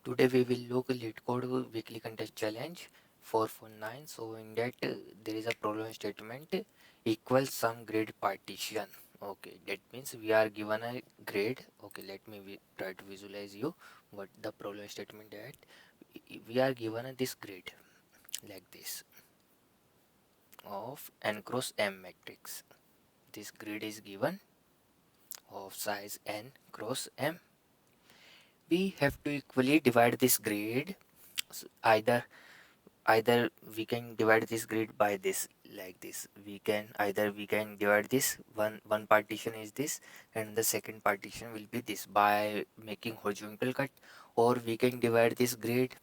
Today we will look LeetCode weekly contest challenge 449. So in that there is a problem statement equals some grade partition. Okay, that means we are given a grade. Okay, let me try to visualize you what the problem statement that we are given this grade like this of n cross m matrix. This grid is given of size n cross m. We have to equally divide this grid. So either we can divide this grid by this like this. We can divide this one partition is this and the second partition will be this by making horizontal cut, or we can divide this grid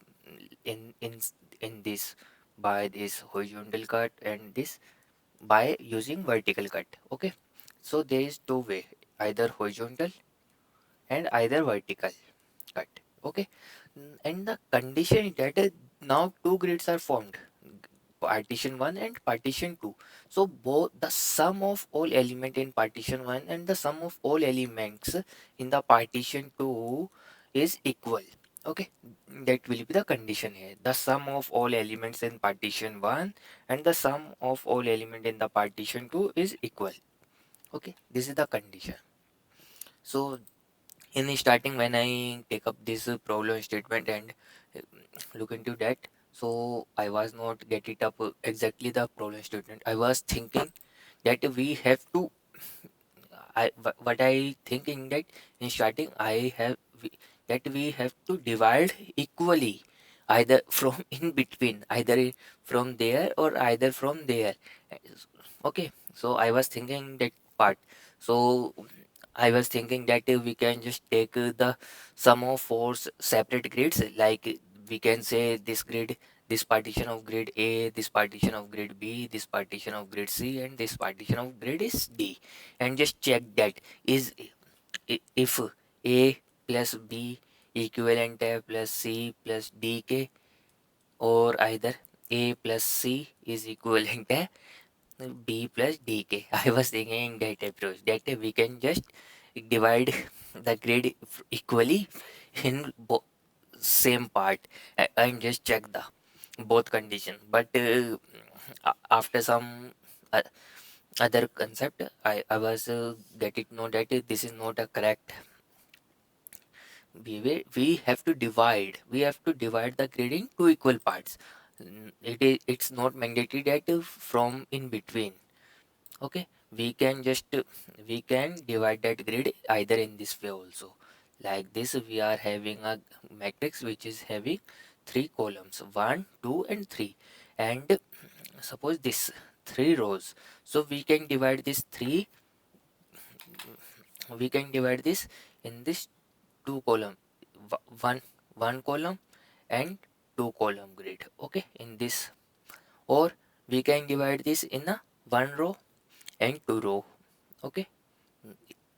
in in in this by this horizontal cut and this by using vertical cut. Okay, so there is two way, either horizontal and either vertical cut. Okay. And the condition is that now two grids are formed, partition 1 and partition 2. So both the sum of all element in partition 1 and the sum of all elements in the partition 2 is equal. Okay, that will be the condition here. The sum of all elements in partition 1 and the sum of all element in the partition 2 is equal. Okay, this is the condition. So in the starting, when I take up this problem statement and uh, look into that, so I was not get it up exactly the problem statement. I was thinking that we have to what I thinking that in starting that we have to divide equally, either from in between, either from there or either from there. Okay, so I was thinking that part. So I was thinking that we can just take the sum of four separate grids, like we can say this grid, this partition of grid A, this partition of grid B, this partition of grid C, and this partition of grid is D, and just check that is if A plus B equivalent plus C plus DK, or either A plus C is equivalent B plus DK. I was thinking that approach, that we can just divide the grid equally in same part and just check the both condition. But after some uh, other concept, I was get it know that this is not a correct behavior. We have to divide the grid in two equal parts. It's not mandatory that from in between. Okay, we can just we can divide that grid either in this way also. Like this, we are having a matrix which is having three columns, 1 2 and 3, and suppose this three rows. So we can divide this three, we can divide this in this two column, one one column and two column grid. Okay, in this, or we can divide this in a one row and two row. Okay,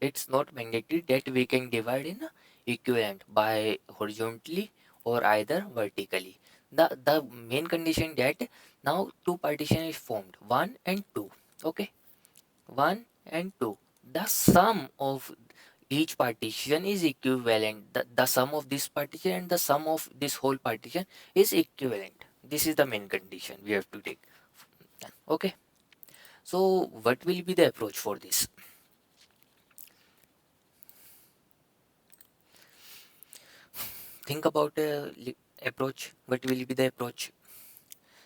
it's not mandatory that we can divide in a equivalent by horizontally or either vertically. The main condition that now two partition is formed, 1 and 2. Okay, 1 and 2, the sum of each partition is equivalent. The sum of this partition and the sum of this whole partition is equivalent. This is the main condition we have to take. Okay, so what will be the approach for this? Think about approach. What will be the approach?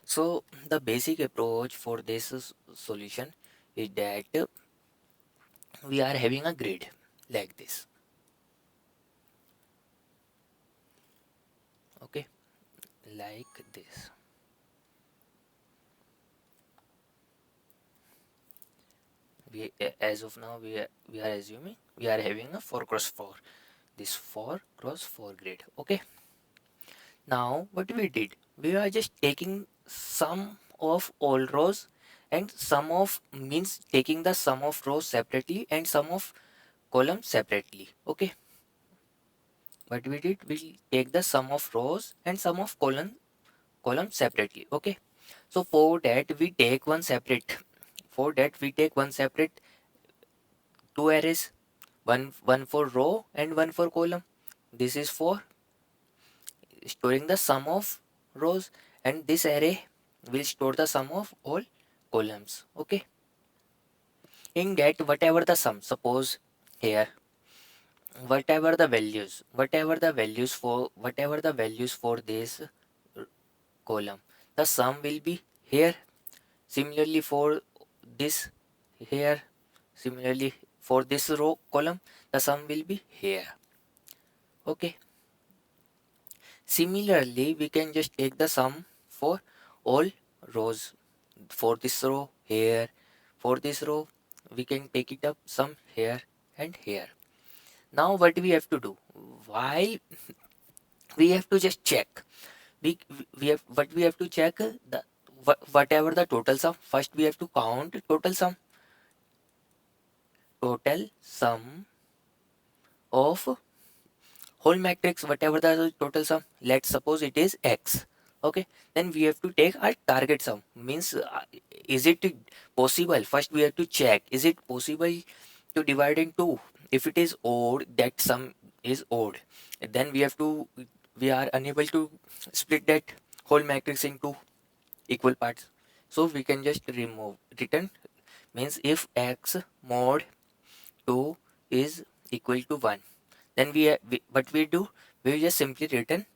So the basic approach for this solution is that we are having a grid like this. Okay, like this. As of now we are assuming we are having a 4 cross 4, this 4 cross 4 grid. Okay, now what we did, we are just taking sum of all rows and sum of means taking the sum of rows separately and sum of columns separately. Okay, what we did, we take the sum of rows and sum of columns separately. Okay, so for that we take one separate, for that we take one separate two arrays, one for row and one for column. This is for storing the sum of rows, and this array will store the sum of all columns. Okay, in that whatever the sum, suppose here whatever the values for this column, the sum will be here. Similarly for this here, similarly for this row column, the sum will be here. Okay, similarly we can just take the sum for all rows. For this row here, for this row we can take it up sum here and here. Now what we have to do, while we have to just check, we have what we have to check, the whatever the total sum, first we have to count total sum of whole matrix, whatever the total sum, let's suppose it is x. Okay, then we have to take our target sum, means is it possible, first we have to check, is it possible to divide in 2? If it is odd, that sum is odd, then we are unable to split that whole matrix into equal parts, so we can just remove return, means if x mod 2 is equal to 1, then what we do, we just simply return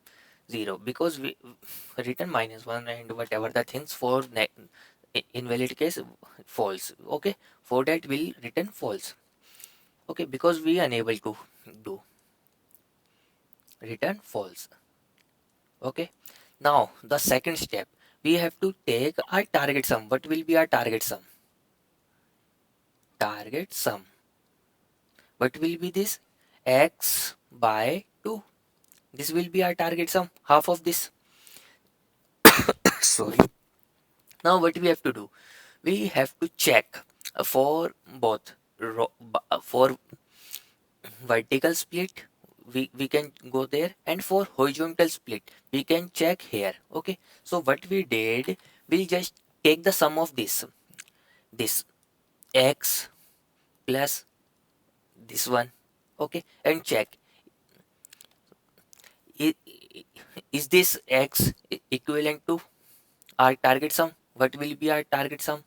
0, because we return -1 and whatever the things for invalid case false. Okay, for that we'll return false. Okay, because we are unable to do return false. Okay, now the second step, we have to take our target sum. What will be our target sum? Target sum, what will be this? X by 2. This will be our target sum, half of this. Sorry. Now what we have to do, we have to check for both for vertical split, we can go there, and for horizontal split we can check here. Okay, so what we did, we'll just take the sum of this x plus this one. Okay, and check, is this x equivalent to our target sum? What will be our target sum?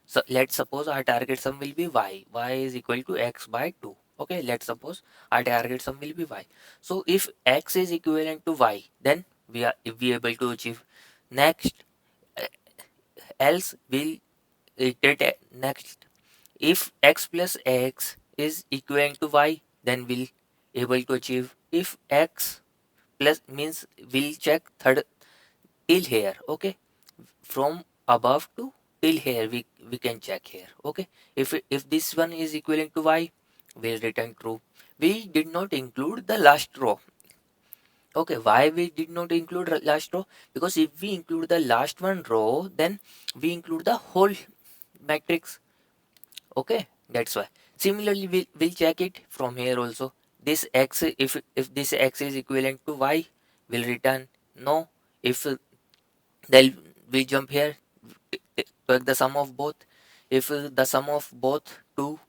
So let's suppose our target sum will be y is equal to x by 2. Okay, let's suppose our target sum will be y. So if x is equivalent to y, then we are able to achieve. Next, uh, else we'll iterate next. If x plus x is equivalent to y, then we'll able to achieve. If x plus, means we'll check third till here. Okay, from above to till here we can check here. Okay, if this one is equivalent to y, we'll return true. We did not include the last row. Okay, why we did not include last row? Because if we include the last one row, then we include the whole matrix. Okay, that's why. Similarly we'll check it from here also. This x, if this x is equivalent to y, we'll return no. If then we jump here, take the sum of both. If the sum of both two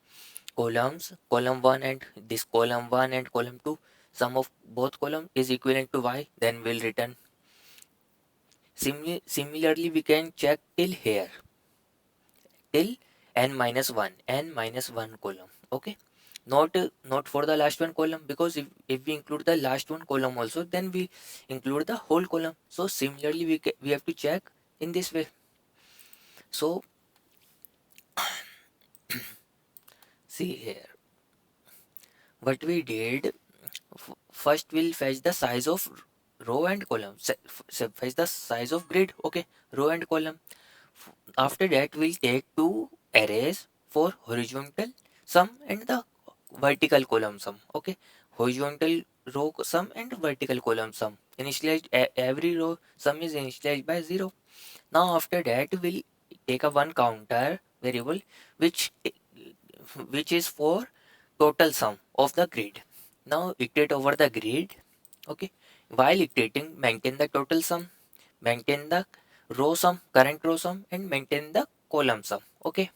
columns, column 1 and this column 1 and column 2, sum of both column is equivalent to y, then we'll return. Similarly we can check till here, till n-1 column. Okay, not for the last one column, because if we include the last one column also, then we include the whole column. So similarly we have to check in this way. So see here, what we did, first we'll fetch the size of row and column, fetch the size of grid. Okay, row and column. After that we'll take two arrays for horizontal sum and the vertical column sum. Okay, horizontal row sum and vertical column sum, initialized every row sum is initialized by 0. Now after that we'll take a one counter variable which is for total sum of the grid. Now iterate over the grid. Okay, while iterating, maintain the total sum, maintain the row sum, current row sum, and maintain the column sum. Okay,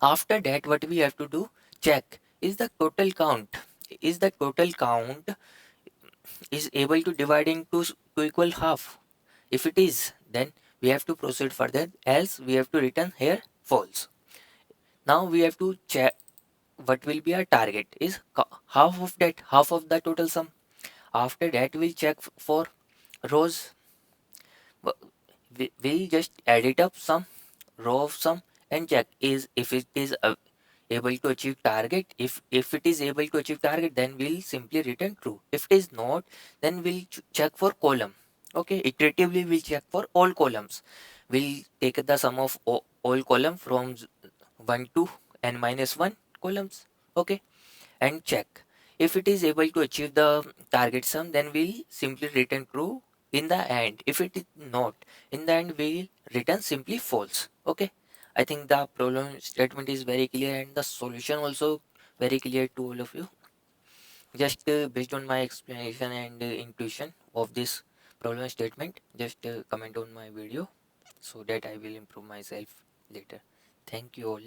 after that what we have to do, check, is the total count is able to divide into two equal half. If it is, then we have to proceed further, else we have to return here false. Now we have to check what will be our target is half of the total sum. After that we'll check for rows. We just add it up some row of sum and check is if it is able to achieve target. If it is able to achieve target, then we'll simply return true. If it is not, then we'll check for column. Okay, iteratively we'll check for all columns. We'll take the sum of all column from 1 to n minus 1 columns. Okay, and check if it is able to achieve the target sum, then we'll simply return true in the end. If it is not, in the end we'll return simply false. Okay, I think the problem statement is very clear and the solution also very clear to all of you. Just based on my explanation and intuition of this problem statement, just comment on my video so that I will improve myself later. Thank you all.